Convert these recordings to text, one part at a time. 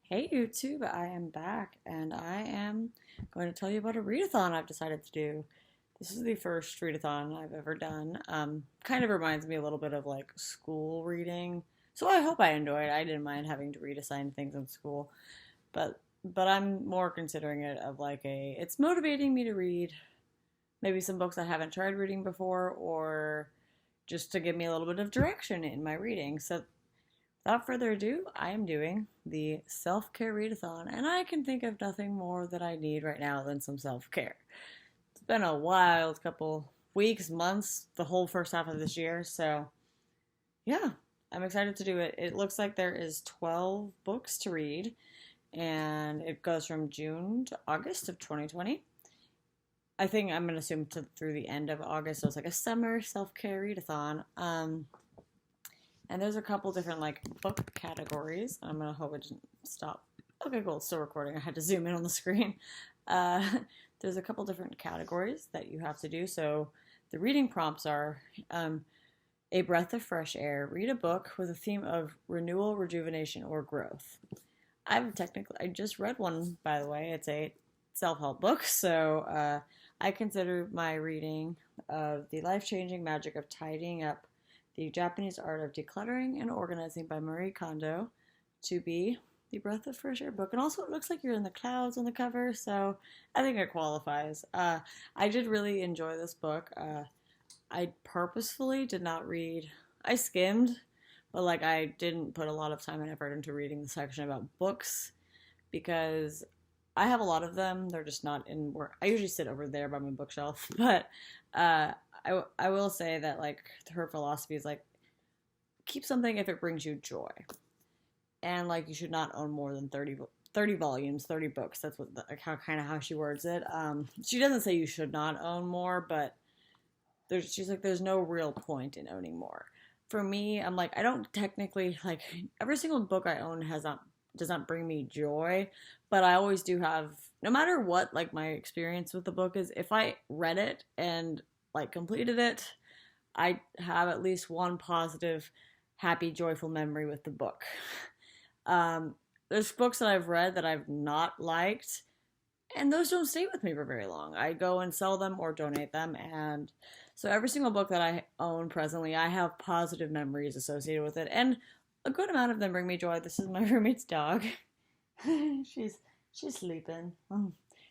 Hey YouTube, I am back and I am going to tell you about a readathon I've decided to do. This is the first readathon I've ever done. Kind of reminds me a little bit of like school reading. So I hope I enjoy it. I didn't mind having to read assigned things in school, but I'm more considering it of like it's motivating me to read maybe some books I haven't tried reading before or just to give me a little bit of direction in my reading. So without further ado, I am doing the self-care readathon, and I can think of nothing more that I need right now than some self-care. It's been a wild couple weeks, months, the whole first half of this year, so yeah, I'm excited to do it. It looks like there is 12 books to read, and it goes from June to August of 2020. I think I'm going to assume through the end of August, so it's like a summer self-care readathon. And there's a couple different like book categories. I'm gonna hope it didn't stop. Okay, cool. It's still recording. I had to zoom in on the screen. Uh, there's a couple different categories that you have to do. So the reading prompts are a breath of fresh air. Read a book with a theme of renewal, rejuvenation, or growth. I just read one, by the way. It's a self-help book. So I consider my reading of The Life-Changing Magic of Tidying Up, The Japanese Art of Decluttering and Organizing by Marie Kondo to be the Breath of Fresh Air book. And also, it looks like you're in the clouds on the cover, so I think it qualifies. I did really enjoy this book. I purposefully did not read, I skimmed, but like I didn't put a lot of time and effort into reading the section about books because I have a lot of them. They're just not in where I usually sit over there by my bookshelf, but I will say that like her philosophy is like keep something if it brings you joy, and like you should not own more than 30 volumes, 30 books. That's what like how she words it. She doesn't say you should not own more, but she's like there's no real point in owning more. For me, I'm like I don't technically like every single book I own does not bring me joy, but I always do have, no matter what like my experience with the book is, if I read it and like completed it, I have at least one positive, happy, joyful memory with the book. There's books that I've read that I've not liked, and those don't stay with me for very long. I go and sell them or donate them, and so every single book that I own presently, I have positive memories associated with it, and a good amount of them bring me joy. This is my roommate's dog. she's she's sleeping.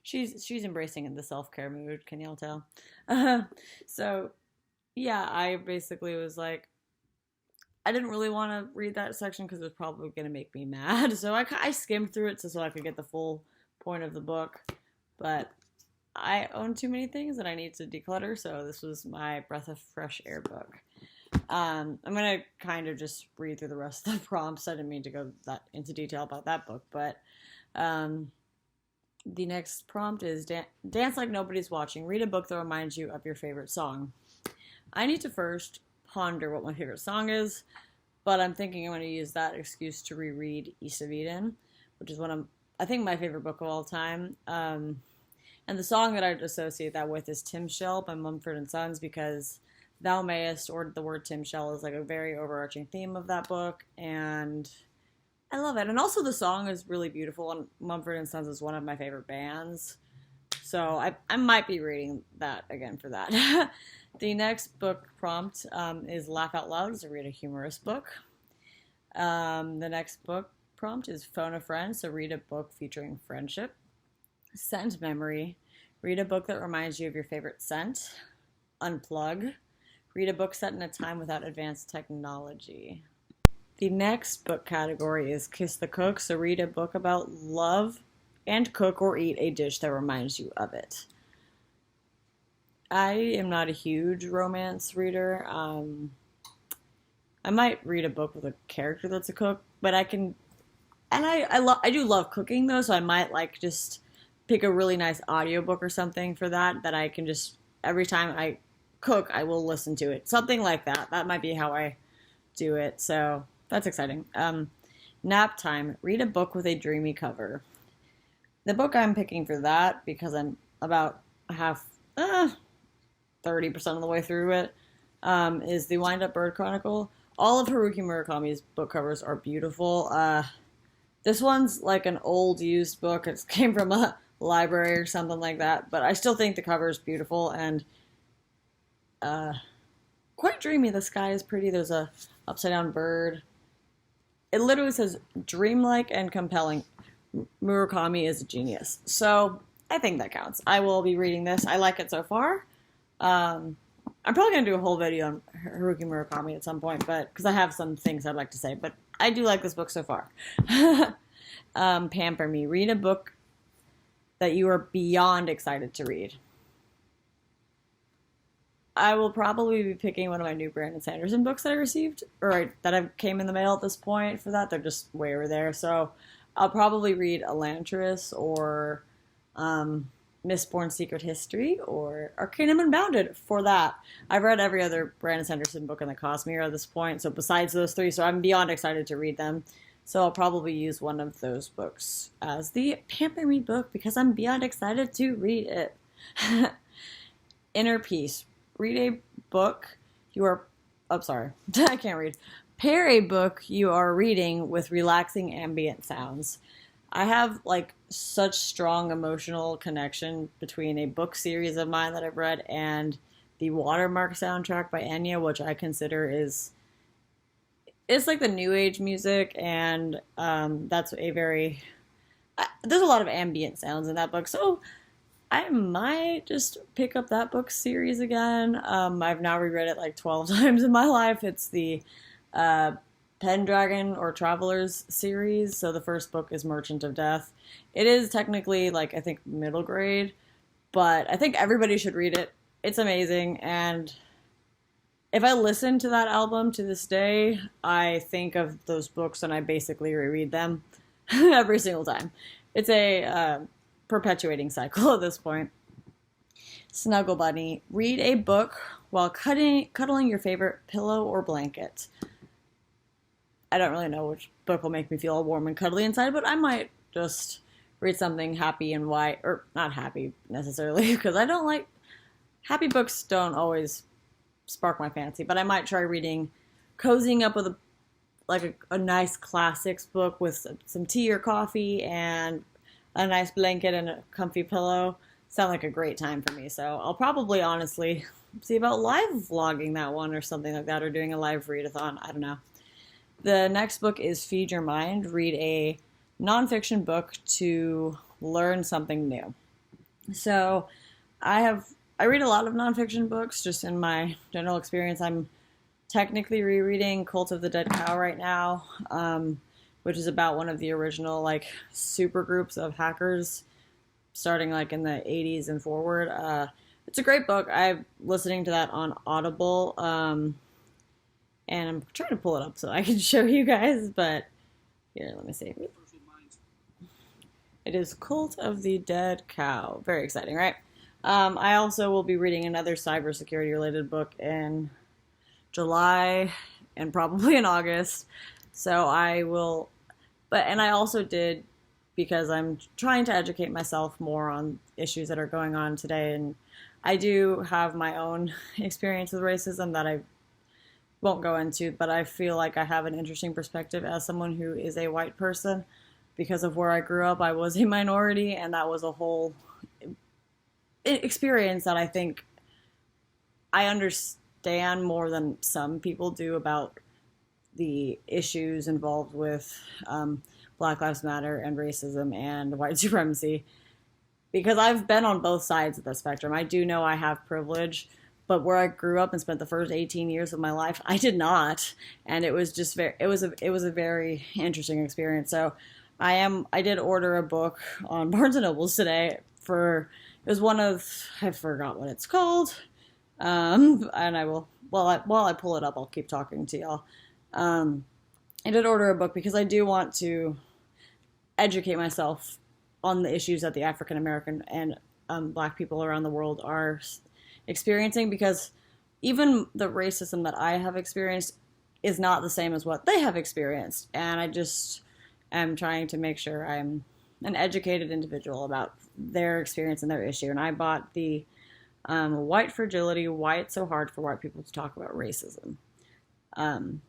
She's embracing the self-care mood. Can y'all tell? So yeah, I basically was like, I didn't really want to read that section because it was probably going to make me mad. So I skimmed through it so I could get the full point of the book. But I own too many things that I need to declutter, so this was my breath of fresh air book. I'm gonna kind of just read through the rest of the prompts. I didn't mean to go that into detail about that book, but the next prompt is dance like nobody's watching. Read a book that reminds you of your favorite song. I need to first ponder what my favorite song is, but I'm thinking I'm going to use that excuse to reread East of Eden, which is I think my favorite book of all time. And the song that I'd associate that with is Tim Shell by Mumford & Sons, because thou mayest, or the word Tim Shell, is like a very overarching theme of that book, and I love it. And also the song is really beautiful, and Mumford & Sons is one of my favorite bands, so I might be reading that again for that. The next book prompt is Laugh Out Loud. It's a read a humorous book. The next book prompt is Phone a Friend, so read a book featuring friendship. Scent memory. Read a book that reminds you of your favorite scent. Unplug. Read a book set in a time without advanced technology. The next book category is Kiss the Cook, so read a book about love and cook or eat a dish that reminds you of it. I am not a huge romance reader. I might read a book with a character that's a cook, but I can, and I do love cooking though, so I might like just pick a really nice audiobook or something for that I can just, every time I cook, I will listen to it. Something like that. That might be how I do it. So that's exciting. Nap time. Read a book with a dreamy cover. The book I'm picking for that, because I'm about 30% of the way through it, is The Wind Up Bird Chronicle. All of Haruki Murakami's book covers are beautiful. This one's like an old used book. It came from a library or something like that, but I still think the cover is beautiful and uh, quite dreamy. The sky is pretty. There's a upside down bird. It literally says dreamlike and compelling. Murakami is a genius. So I think that counts. I will be reading this. I like it so far. I'm probably going to do a whole video on Haruki Murakami at some point, but because I have some things I'd like to say, but I do like this book so far. Pamper me. Read a book that you are beyond excited to read. I will probably be picking one of my new Brandon Sanderson books that I received, or that came in the mail at this point for that. They're just way over there. So I'll probably read Elantris or Mistborn Secret History or Arcanum Unbounded for that. I've read every other Brandon Sanderson book in the Cosmere at this point, so besides those three, so I'm beyond excited to read them. So I'll probably use one of those books as the Pamper Me book because I'm beyond excited to read it. Inner Peace. Read a book you are... Oh, sorry. I can't read. Pair a book you are reading with relaxing ambient sounds. I have like such strong emotional connection between a book series of mine that I've read and the Watermark soundtrack by Enya, which I consider it's like the new age music, and that's a very there's a lot of ambient sounds in that book, so I might just pick up that book series again. I've now reread it like 12 times in my life. It's the Pendragon or Travelers series. So the first book is Merchant of Death. It is technically like I think middle grade, but I think everybody should read it. It's amazing, and if I listen to that album to this day, I think of those books and I basically reread them every single time. It's a perpetuating cycle at this point. Snuggle Bunny. Read a book while cuddling your favorite pillow or blanket. I don't really know which book will make me feel warm and cuddly inside, but I might just read something happy and white, or not happy necessarily, because I don't like... Happy books don't always spark my fancy, but I might try reading, cozying up with a nice classics book with some tea or coffee and a nice blanket and a comfy pillow. Sound like a great time for me. So I'll probably honestly see about live vlogging that one or something like that, or doing a live readathon. I don't know. The next book is Feed Your Mind. Read a nonfiction book to learn something new. So I read a lot of nonfiction books just in my general experience. I'm technically rereading Cult of the Dead Cow right now, which is about one of the original like super groups of hackers starting like in the 80s and forward. It's a great book. I'm listening to that on Audible, and I'm trying to pull it up so I can show you guys, but here, let me see. It is Cult of the Dead Cow. Very exciting, right? I also will be reading another cybersecurity related book in July and probably in August. So I will, and I also did, because I'm trying to educate myself more on issues that are going on today. And I do have my own experience with racism that I won't go into, but I feel like I have an interesting perspective as someone who is a white person. Because of where I grew up, I was a minority, and that was a whole experience that I think I understand more than some people do about the issues involved with Black Lives Matter and racism and white supremacy, because I've been on both sides of the spectrum. I do know I have privilege, but where I grew up and spent the first 18 years of my life, I did not, and it was just it was a very interesting experience. So I did order a book on Barnes and Nobles today it was one of, I forgot what it's called, and I will, while I pull it up, I'll keep talking to y'all. I did order a book because I do want to educate myself on the issues that the African American and Black people around the world are experiencing, because even the racism that I have experienced is not the same as what they have experienced, and I just am trying to make sure I'm an educated individual about their experience and their issue. And I bought the White Fragility, Why It's So Hard for White People to Talk About Racism. And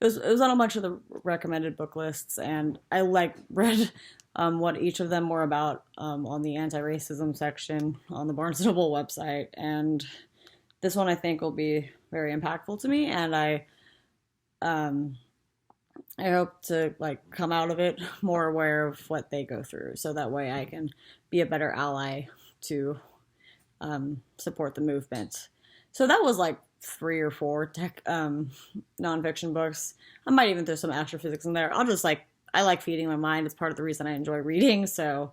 it was on a bunch of the recommended book lists, and I like read what each of them were about on the anti-racism section on the Barnes Noble website, and this one I think will be very impactful to me, and um, I hope to like come out of it more aware of what they go through, so that way I can be a better ally to support the movement. So that was like 3 or 4 tech nonfiction books. I might even throw some astrophysics in there. I'll just like I like feeding my mind. It's part of the reason I enjoy reading, so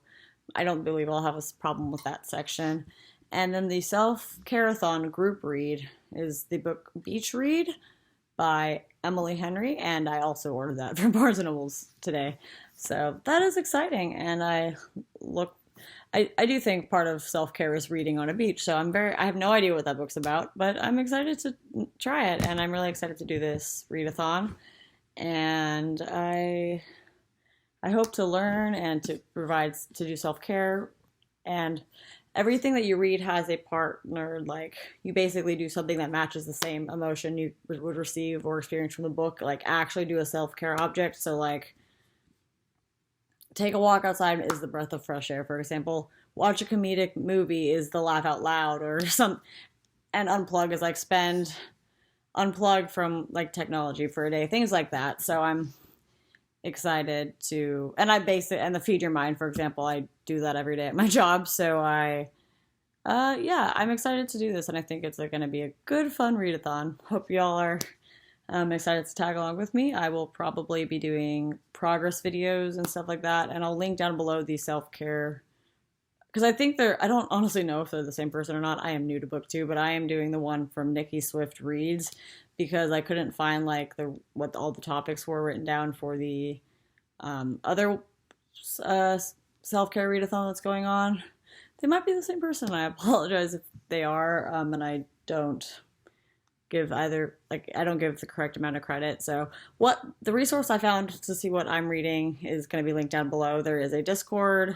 I don't believe I'll have a problem with that section. And then the self-care-a-thon group read is the book Beach Read by Emily Henry, and I also ordered that from Barnes and Nobles today. So that is exciting, and I do think part of self-care is reading on a beach, so I have no idea what that book's about, but I'm excited to try it, and I'm really excited to do this readathon, and I hope to learn and to do self-care, and everything that you read has a partner. Like, you basically do something that matches the same emotion you would receive or experience from the book, like actually do a self-care object. So like, take a walk outside is the breath of fresh air, for example. Watch a comedic movie is the laugh out loud, or and unplug is like unplug from like technology for a day, things like that. So I'm excited to, and and the feed your mind, for example, I do that every day at my job. So yeah, I'm excited to do this, and I think it's going to be a good, fun readathon. Hope y'all are excited to tag along with me. I will probably be doing progress videos and stuff like that, and I'll link down below the self-care, because I think I don't honestly know if they're the same person or not. I am new to BookTube, but I am doing the one from Nikki Swift Reads, because I couldn't find like what all the topics were written down for the other self-care readathon that's going on. They might be the same person. I apologize if they are, and I don't give the correct amount of credit. So the resource I found to see what I'm reading is going to be linked down below. There is a Discord,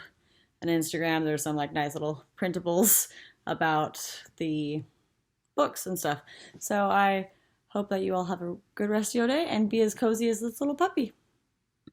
an Instagram. There's some like nice little printables about the books and stuff. So I hope that you all have a good rest of your day and be as cozy as this little puppy.